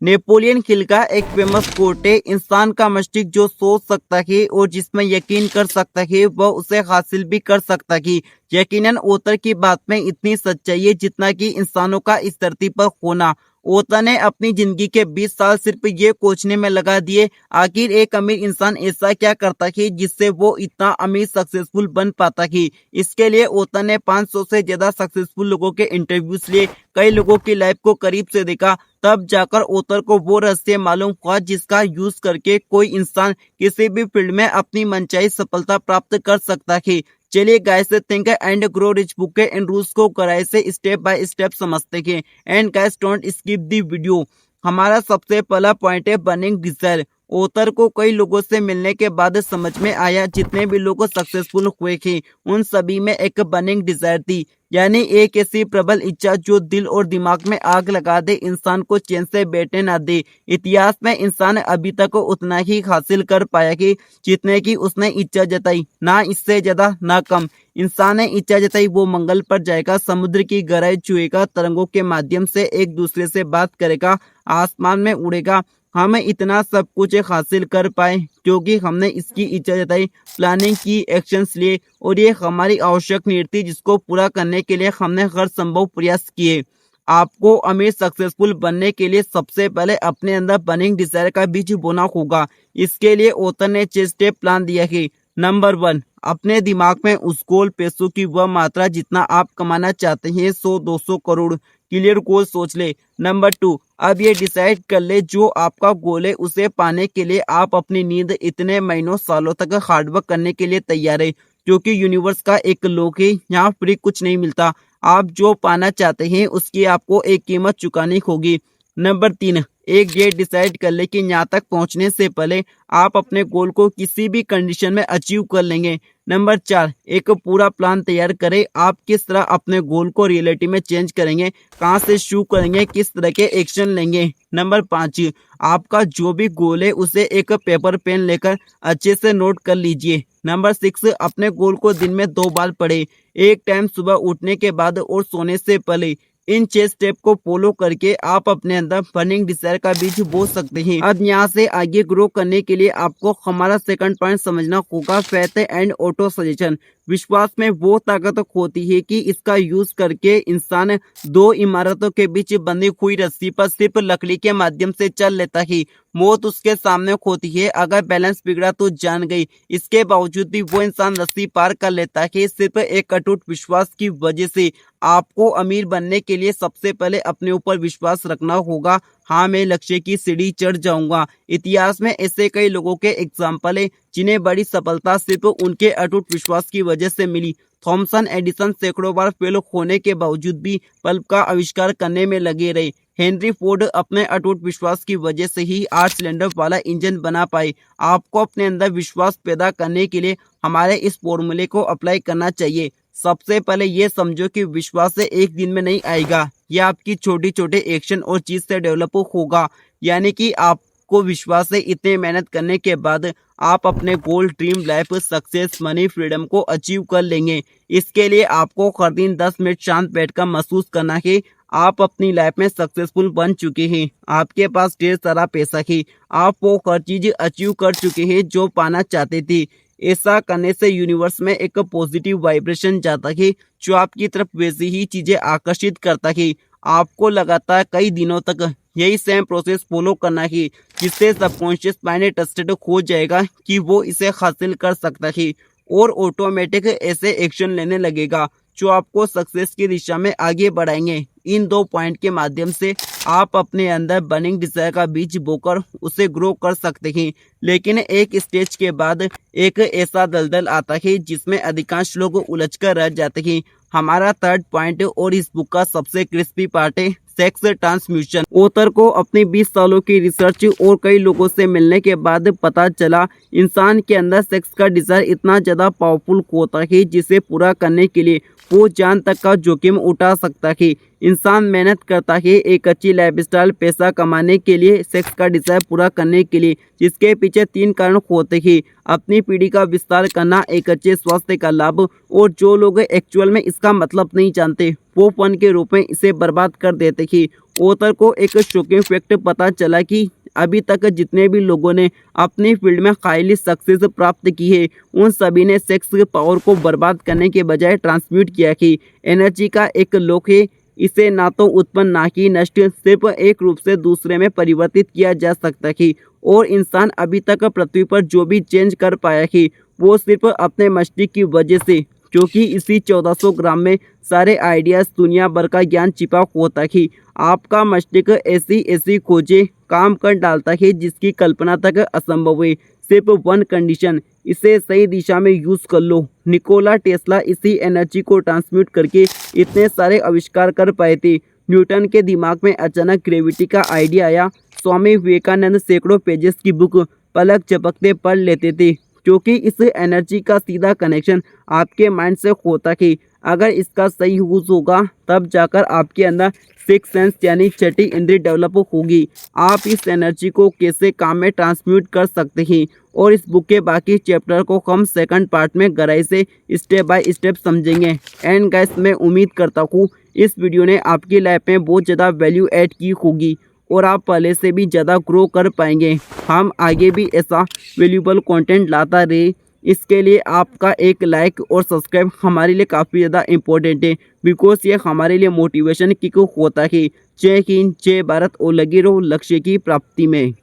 Napoleon Hill का एक famous quote है, इंसान का मस्तिष्क जो सोच सकता है और जिसमें यकीन कर सकता है वह उसे हासिल भी कर सकता है। यकीनन ऑथर की बात में इतनी सच्चाई है जितना कि इंसानों का इस धरती पर होना। ऑथर ने अपनी जिंदगी के 20 साल सिर्फ ये खोजने में लगा दिए आखिर एक अमीर इंसान ऐसा क्या करता है जिससे वो इतना अमीर सक्सेसफुल बन पाता है। इसके लिए ऑथर ने 500 से ज्यादा सक्सेसफुल लोगों के इंटरव्यूज लिए, कई लोगों की लाइफ को करीब से देखा, तब जाकर ऑथर को वो रहस्य मालूम हुआ जिसका यूज करके कोई इंसान किसी भी फील्ड में अपनी मनचाही सफलता प्राप्त कर सकता है। चलिए guys, think and grow rich book के इन रूल्स को कड़ाई से स्टेप बाय स्टेप समझते हैं। And guys, don't skip the video. हमारा सबसे पहला पॉइंट है बर्निंग डिजायर। ऑथर को कई लोगों से मिलने के बाद समझ में आया जितने भी लोग सक्सेसफुल हुए थे उन सभी में एक बर्निंग डिजायर थी, यानी एक ऐसी प्रबल इच्छा जो दिल और दिमाग में आग लगा दे, इंसान को चैन से बैठने ना दे। इतिहास में इंसान अभी तक उतना ही हासिल कर पाया कि जितने की उसने इच्छा जताई, ना इससे ज्यादा ना कम। इंसान ने इच्छा जताई वो मंगल पर जाएगा, समुद्र की गहराई छुएगा, तरंगों के माध्यम से एक दूसरे से बात करेगा, आसमान में उड़ेगा। हम इतना सब कुछ हासिल कर पाए क्योंकि हमने इसकी इच्छा जताई, प्लानिंग की, एक्शंस लिए और ये हमारी आवश्यक नीड थी जिसको पूरा करने के लिए हमने हर संभव प्रयास किए। आपको अमीर सक्सेसफुल बनने के लिए सबसे पहले अपने अंदर बर्निंग डिजायर का बीज बोना होगा। इसके लिए ऑथर ने 6 स्टेप प्लान दिया है। नंबर 1, अपने दिमाग में उस गोल पैसों की वह मात्रा जितना आप कमाना चाहते हैं, 100-200 करोड़ क्लियर गोल सोच ले। नंबर 2, अब ये डिसाइड कर ले जो आपका गोल है उसे पाने के लिए आप अपनी नींद इतने महीनों सालों तक हार्डवर्क करने के लिए तैयार है, क्योंकि यूनिवर्स का एक लॉक है, यहाँ फ्री कुछ नहीं मिलता। आप जो पाना चाहते हैं उसकी आपको एक कीमत चुकानी होगी। नंबर 3, एक डेट डिसाइड कर ले कि यहाँ तक पहुंचने से पहले आप अपने गोल को किसी भी कंडीशन में अचीव कर लेंगे। नंबर 4, एक पूरा प्लान तैयार करें, आप किस तरह अपने गोल को रियलिटी में चेंज करेंगे, कहां से शुरू करेंगे, किस तरह के एक्शन लेंगे। नंबर 5, आपका जो भी गोल है उसे एक पेपर पेन लेकर अच्छे से नोट कर लीजिए। नंबर 6, अपने गोल को दिन में 2 बार पढ़े, एक टाइम सुबह उठने के बाद और सोने से पहले। इन 6 स्टेप को फॉलो करके आप अपने अंदर बर्निंग डिजायर का बीज बो सकते हैं। अब यहाँ से आगे ग्रो करने के लिए आपको हमारा सेकंड पॉइंट समझना होगा, फेथ एंड ऑटो सजेशन। विश्वास में वो ताकत होती है कि इसका यूज करके इंसान 2 इमारतों के बीच बंधी हुई रस्सी पर सिर्फ लकड़ी के माध्यम से चल लेता है। मौत उसके सामने होती है, अगर बैलेंस बिगड़ा तो जान गई। इसके बावजूद भी वो इंसान रस्सी पार कर लेता है सिर्फ एक अटूट विश्वास की वजह से। आपको अमीर बनने के लिए सबसे पहले अपने ऊपर विश्वास रखना होगा। हाँ, मैं लक्ष्य की सीढ़ी चढ़ जाऊंगा। इतिहास में ऐसे कई लोगों के एग्जाम्पल है जिन्हें बड़ी सफलता सिर्फ उनके अटूट विश्वास की वजह से मिली। थॉमसन एडिसन सैकड़ों बार फेल होने के बावजूद भी बल्ब का आविष्कार करने में लगे रहे। हेनरी फोर्ड अपने अटूट विश्वास की वजह से ही 8 सिलेंडर वाला इंजन बना पाए। आपको अपने अंदर विश्वास पैदा करने के लिए हमारे इस फॉर्मूले को अप्लाई करना चाहिए। सबसे पहले ये समझो कि विश्वास से एक दिन में नहीं आएगा, यह आपकी छोटी छोटे एक्शन और चीज से डेवलप होगा। यानी कि आपको विश्वास से इतने मेहनत करने के बाद आप अपने goal, dream life, success, money, freedom को अचीव कर लेंगे। इसके लिए आपको हर दिन 10 मिनट शांत बैठकर महसूस करना है आप अपनी लाइफ में सक्सेसफुल बन चुके हैं, आपके पास ढेर सारा पैसा है, आप वो हर चीज अचीव कर चुके हैं जो पाना चाहते थे। ऐसा करने से यूनिवर्स में एक पॉजिटिव वाइब्रेशन जाता है जो आपकी तरफ वैसी ही चीजें आकर्षित करता है। आपको लगातार कई दिनों तक यही सेम प्रोसेस फॉलो करना है जिससे सबकॉन्शियस माइंड ट्रस्टेड हो जाएगा कि वो इसे हासिल कर सकता है और ऑटोमेटिक ऐसे एक्शन लेने लगेगा जो आपको सक्सेस की दिशा में आगे बढ़ाएंगे। इन 2 पॉइंट के माध्यम से आप अपने अंदर बर्निंग डिजायर का बीज बोकर उसे ग्रो कर सकते हैं। लेकिन एक स्टेज के बाद एक ऐसा दलदल आता है जिसमें अधिकांश लोग उलझकर रह जाते हैं। हमारा थर्ड पॉइंट और इस बुक का सबसे क्रिस्पी पार्ट है सेक्स ट्रांसम्यूशन। ऑथर को अपनी 20 सालों की रिसर्च और कई लोगों से मिलने के बाद पता चला इंसान के अंदर सेक्स का डिजायर इतना ज्यादा पावरफुल होता है जिसे पूरा करने के लिए वो जान तक का जोखिम उठा सकता है। इंसान मेहनत करता है एक अच्छी लाइफस्टाइल, पैसा कमाने के लिए, सेक्स का डिजायर पूरा करने के लिए, जिसके पीछे 3 कारण होते हैं। अपनी पीढ़ी का विस्तार करना, एक अच्छे स्वास्थ्य का लाभ, और जो लोग एक्चुअल में इसका मतलब नहीं जानते वो फन के रूप में इसे बर्बाद कर देते हैं। ऑथर को एक शॉकिंग फैक्ट पता चला कि अभी तक जितने भी लोगों ने अपनी फील्ड में हाईली सक्सेस प्राप्त की है, उन सभी ने सेक्स के पावर को बर्बाद करने के बजाय ट्रांसम्यूट किया कि एनर्जी का एक लोक है, इसे ना तो उत्पन्न ना ही नष्ट, सिर्फ एक रूप से दूसरे में परिवर्तित किया जा सकता है। और इंसान अभी तक पृथ्वी पर जो भी चेंज कर पाया है वो सिर्फ अपने मस्तिष्क की वजह से, क्योंकि इसी 1400 ग्राम में सारे आइडियाज दुनिया भर का ज्ञान छिपा होता है। आपका मस्तिष्क ऐसी ऐसी खोजें काम कर डालता है जिसकी कल्पना तक असंभव है। सिर्फ वन कंडीशन, इसे सही दिशा में यूज कर लो। निकोला टेस्ला इसी एनर्जी को ट्रांसम्यूट करके इतने सारे आविष्कार कर पाए थे। न्यूटन के दिमाग में अचानक ग्रेविटी का आइडिया आया। स्वामी विवेकानंद सैकड़ों पेजेस की बुक पलक झपकते पढ़ लेते थे, क्योंकि इस एनर्जी का सीधा कनेक्शन आपके माइंड से होता है। अगर इसका सही यूज होगा तब जाकर आपके अंदर सिक्स सेंस यानी छठी इंद्रिय डेवलप होगी। आप इस एनर्जी को कैसे काम में ट्रांसम्यूट कर सकते हैं और इस बुक के बाकी चैप्टर को हम सेकंड पार्ट में गहराई से स्टेप बाय स्टेप समझेंगे। एंड गाइस, मैं उम्मीद करता हूँ इस वीडियो ने आपकी लाइफ में बहुत ज़्यादा वैल्यू ऐड की होगी और आप पहले से भी ज़्यादा ग्रो कर पाएंगे। हम आगे भी ऐसा वैल्यूबल कंटेंट लाता रहे, इसके लिए आपका एक लाइक और सब्सक्राइब हमारे लिए काफ़ी ज़्यादा इम्पोर्टेंट है, बिकॉज ये हमारे लिए मोटिवेशन की होता है। जय हिंद, जय भारत और लगे रहो लक्ष्य की प्राप्ति में।